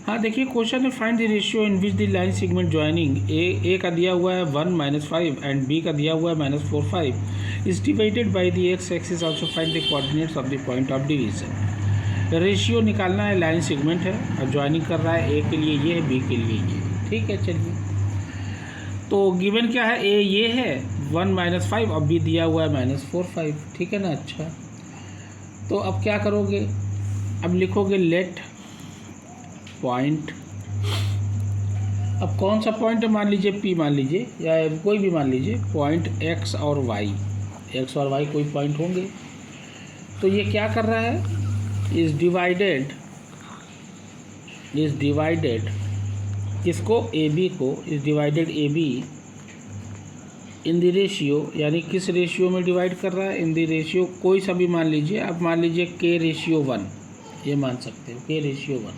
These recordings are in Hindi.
हाँ देखिए, क्वेश्चन है find the ratio in which the line segment joining A का दिया हुआ है 1 - 5 एंड बी का दिया हुआ है -4 5 is divided by the x axis. Also find the coordinates of the point of division. Ratio निकालना है, लाइन सेगमेंट है और ज्वाइनिंग कर रहा है, ए के लिए ये है, बी के लिए ये है। ठीक है, चलिए तो गिवन क्या है, ए ये है 1 - 5 और बी दिया हुआ है -4 5। ठीक है ना। अच्छा, तो अब क्या करोगे, अब लिखोगे लेट पॉइंट। अब कौन सा पॉइंट है, मान लीजिए पी मान लीजिए, या कोई भी मान लीजिए पॉइंट एक्स और वाई, एक्स और वाई कोई पॉइंट होंगे। तो ये क्या कर रहा है, इज डिवाइडेड इसको ए बी को, is divided A be in the ratio, यानी किस रेशियो में डिवाइड कर रहा है, इन द रेशियो कोई सा भी मान लीजिए। अब मान लीजिए k/1, ये मान सकते हो k/1।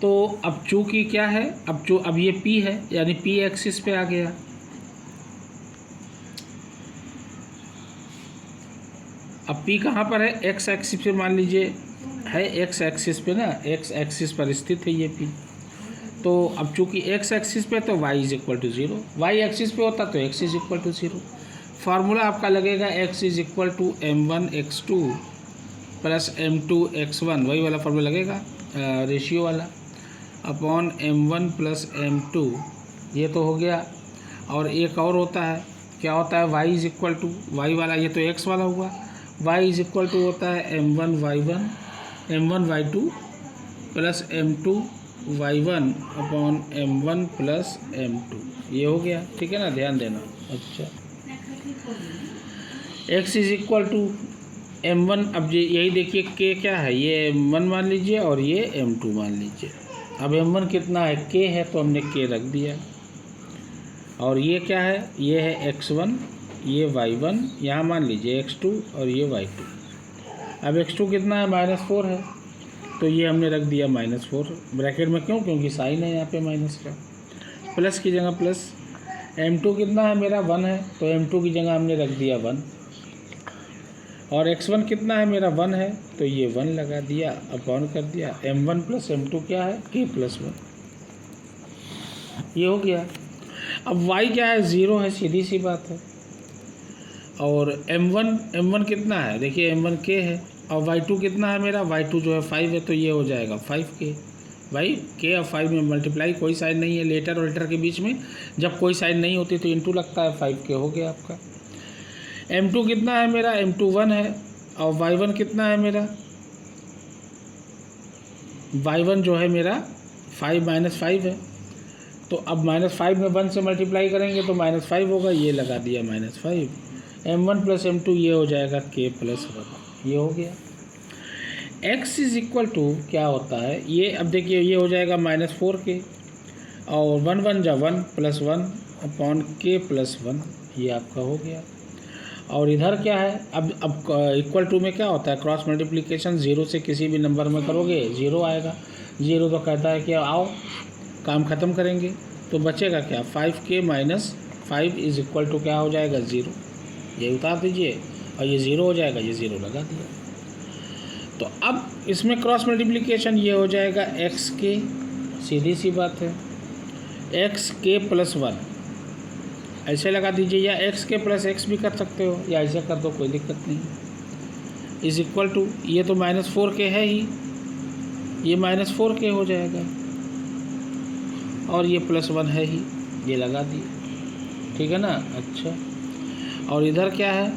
तो अब चूँकि क्या है, अब ये P है, यानी P एक्सिस पे आ गया। अब P कहाँ पर है, X एक्सिस पे मान लीजिए है, X एक्सिस पे ना, X एक्सिस पर स्थित है ये P। तो अब चूँकि X एक्सिस पे तो y = 0, y एक्सिस पे होता तो x = 0। फार्मूला आपका लगेगा x = m1x2 + m2x1, वही वाला फार्मूला लगेगा रेशियो वाला, अपॉन m1 + m2, ये तो हो गया। और एक और होता है, क्या होता है, y वाला, ये तो x वाला हुआ, y = होता है m1y1 m1y2 + m2y1 upon m1 + m2, ये हो गया। ठीक है ना, ध्यान देना। अच्छा, x = m1, अब यही देखिए k क्या है, ये m1 मान लीजिए और ये m2 मान लीजिए। अब m1 कितना है, k है, तो हमने k रख दिया। और ये क्या है, ये है x1, ये y1, यहाँ मान लीजिए x2 और ये y2। अब x2 कितना है, -4 है, तो ये हमने रख दिया -4 ब्रैकेट में। क्यों, क्योंकि साइन है यहाँ पे माइनस का, प्लस की जगह प्लस। m2 कितना है मेरा, 1 है, तो m2 की जगह हमने रख दिया 1। और x1 कितना है मेरा, 1 है, तो ये 1 लगा दिया, अपॉन कर दिया। m1 + m2 क्या है, k+1, ये हो गया। अब y क्या है, 0 है, सीधी सी बात है। और m1 कितना है, देखिए m1 k है, और y2 कितना है मेरा, y2 जो है 5 है, तो ये हो जाएगा 5k। भाई k और 5 में मल्टीप्लाई, कोई साइन नहीं है, लेटर और लेटर के बीच में जब कोई साइन नहीं होती तो इंटू लगता है, 5k हो गया आपका। m2 कितना है मेरा, m2 1 है, और y1 कितना है मेरा, y1 जो है मेरा 5 - 5 है। तो अब -5 में 1 से मल्टीप्लाई करेंगे तो -5 होगा, ये लगा दिया -5। m1 + m2 ये हो जाएगा k+1, ये हो गया। x = क्या होता है ये, अब देखिए ये हो जाएगा -4k, और 1 1 जा 1 + 1 अपॉन k+1, ये आपका हो गया। और इधर क्या है, अब = में क्या होता है, क्रॉस मल्टीप्लिकेशन 0 से किसी भी नंबर में करोगे 0 आएगा। 0 तो कहता है कि आओ काम ख़त्म करेंगे, तो बचेगा क्या, 5k - 5 = क्या हो जाएगा, 0, ये उतार दीजिए, और ये 0 हो जाएगा, ये 0 लगा दिया। तो अब इसमें क्रॉस मल्टीप्लिकेशन ये हो जाएगा xk, सीधी सी बात है, xk+1 ऐसे लगा दीजिए, या xk + x भी कर सकते हो, या ऐसे कर दो, कोई दिक्कत नहीं। = ये तो -4k है ही, ये -4k हो जाएगा, और ये +1 है ही, ये लगा दिए। ठीक है ना। अच्छा, और इधर क्या है,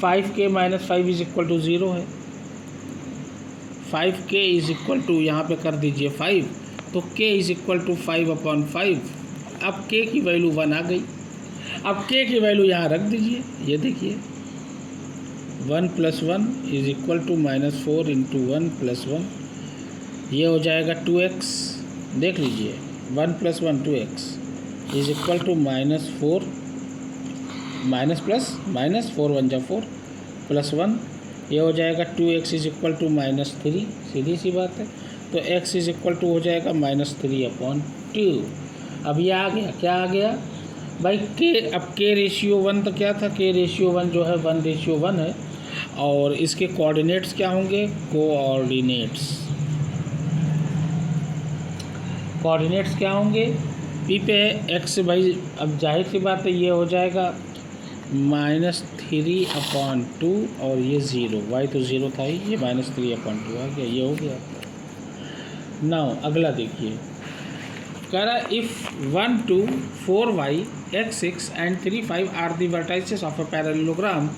5k - 5 = 0 है। 5k = यहाँ पे कर दीजिए 5, तो k = 5/5। अब k की वैल्यू 1 आ गई। अब k की वैल्यू यहाँ रख दीजिए, ये देखिए 1 + 1 = -4 × 1 + 1, ये हो जाएगा 2x। देख लीजिए 1 + 1 2x = -4 -4 1 जा 4 + 1, ये हो जाएगा 2x = -3, सीधी सी बात है। तो x = हो जाएगा -3/2। अब ये आ गया, क्या आ गया भाई, k। अब k/1 तो क्या था, k/1 जो है 1/1 है, और इसके कोऑर्डिनेट्स क्या होंगे, कोऑर्डिनेट्स कोऑर्डिनेट्स क्या होंगे, पी पे है एक्स भाई, अब जाहिर सी बात है ये हो जाएगा -3/2 और ये 0, वाई तो 0 था ही, ये -3/2 आ गया, ये हो गया। नाउ अगला देखिए, कह रहा if 1 2 4 y x 6 and 3 5 are the vertices of a parallelogram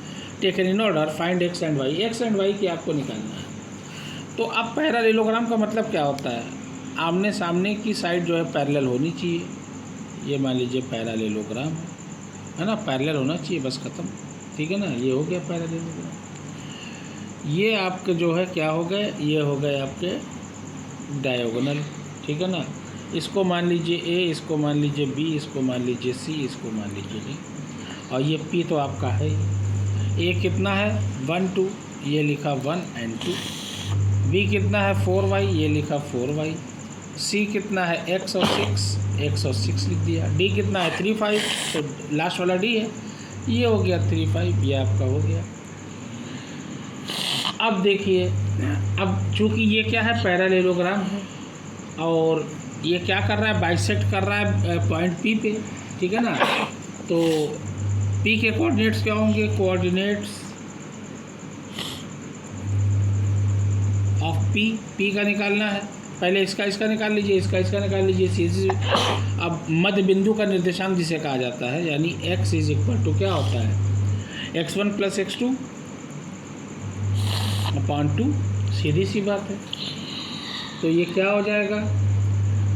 taken in order, find x and y। x and y की आपको निकालना है। तो अब पैरेललोग्राम का मतलब क्या होता है, आमने सामने की साइड जो है पैरेलल होनी चाहिए। ये मान लीजिए पैरेललोग्राम है ना, पैरेलल होना चाहिए, बस ख़त्म, ठीक है ना। ये हो गया पैरेललोग्राम। ये आपके जो है क्या हो गए, ये हो गए आपके डायगोनल, ठीक है ना। इसको मान लीजिए ए, इसको मान लीजिए बी, इसको मान लीजिए सी, इसको मान लीजिए डी, और ये पी तो आपका है। ए कितना है 1 2, ये लिखा 1 एंड 2। बी कितना है 4y, ये लिखा 4y। सी कितना है x और 6 लिख दिया। डी कितना है 3 5, तो लास्ट वाला डी है, ये हो गया 3 5, ये आपका हो गया। अब देखिए, अब चूँकि ये क्या है पैरेललोग्राम है, और ये क्या कर रहा है, बाइसेक्ट कर रहा है पॉइंट पी पे, ठीक है ना। तो पी के कोऑर्डिनेट्स क्या होंगे, कोऑर्डिनेट्स ऑफ पी का निकालना है। पहले इसका निकाल लीजिए, इसका निकाल लीजिए, सीधी। अब मध्य बिंदु का निर्देशांक जिसे कहा जाता है, यानी x = क्या होता है, x1 + x2/2, सीधी सी बात है। तो ये क्या हो जाएगा,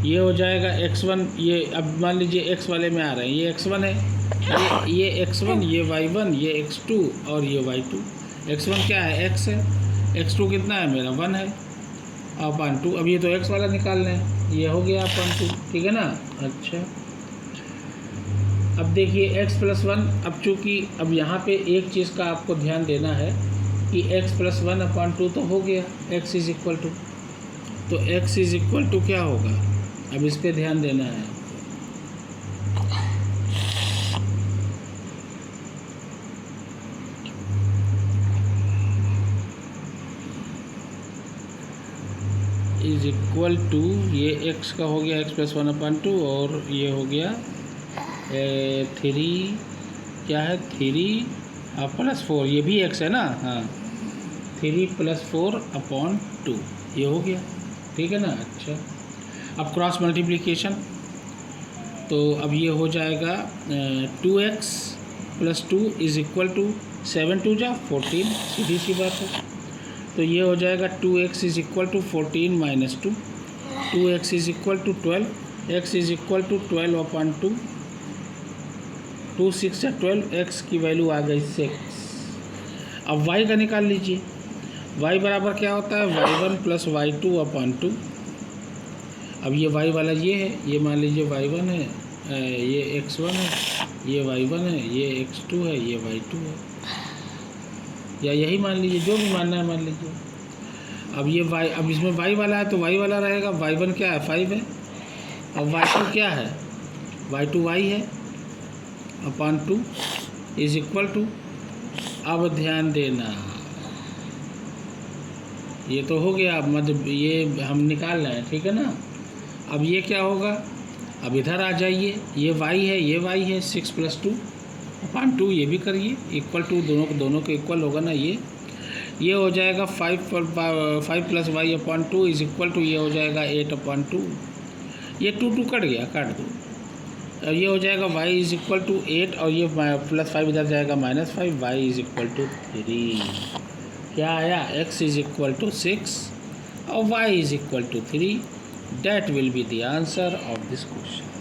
ये हो जाएगा x1, ये अब मान लीजिए x वाले में आ रहे हैं, ये x1 है, ये x1, ये y1, ये x2 और ये y2। x1 क्या है, x है, x2 कितना है मेरा 1 है, /2। अब ये तो x वाला निकालना है, ये हो गया /2, ठीक है ना। अच्छा, अब देखिए x + 1, अब चूँकि अब यहाँ पे एक चीज़ का आपको ध्यान देना है कि x + 1/2 तो हो गया, x = तो x = क्या होगा, अब इस पे ध्यान देना है। = ये x का हो गया x + 1/2, और ये हो गया 3, क्या है 3 + 4, ये भी x है ना, हाँ 3 + 4/2, ये हो गया, ठीक है ना। अच्छा, अब क्रॉस मल्टीप्लिकेशन, तो अब ये हो जाएगा 2x + 2 = 7 2 जा 14, सीधी सी बात है। तो ये हो जाएगा 2x = 14 - 2, 2x = 12, x = 12/2, 2 6 या 12, x की वैल्यू आ गई 6। अब y का निकाल लीजिए, y बराबर क्या होता है, y1 + y2/2। अब ये y वाला ये है, ये मान लीजिए y1 है, ये x1 है, ये y1 है, ये x2 है, ये y2 है, या यही मान लीजिए, जो भी मानना है मान लीजिए। अब ये y, अब इसमें y वाला है तो y वाला रहेगा, y1 क्या है 5 है, अब y2 क्या है, y2 y है /2 = अब ध्यान देना, ये तो हो गया, अब मतलब ये हम निकाल रहे हैं, ठीक है ना। अब ये क्या होगा, अब इधर आ जाइए, ये y है, ये y है, 6 + 2/2, ये भी करिए, = दोनों के इक्वल होगा ना। ये हो जाएगा 5 + y/2 = ये हो जाएगा 8/2, ये 2 2 कट गया, काट दो। अब ये हो जाएगा y = 8, और ये +5 इधर जाएगा -5, y = 3। क्या आया, x = 6 और y = 3। That will be the answer of this question.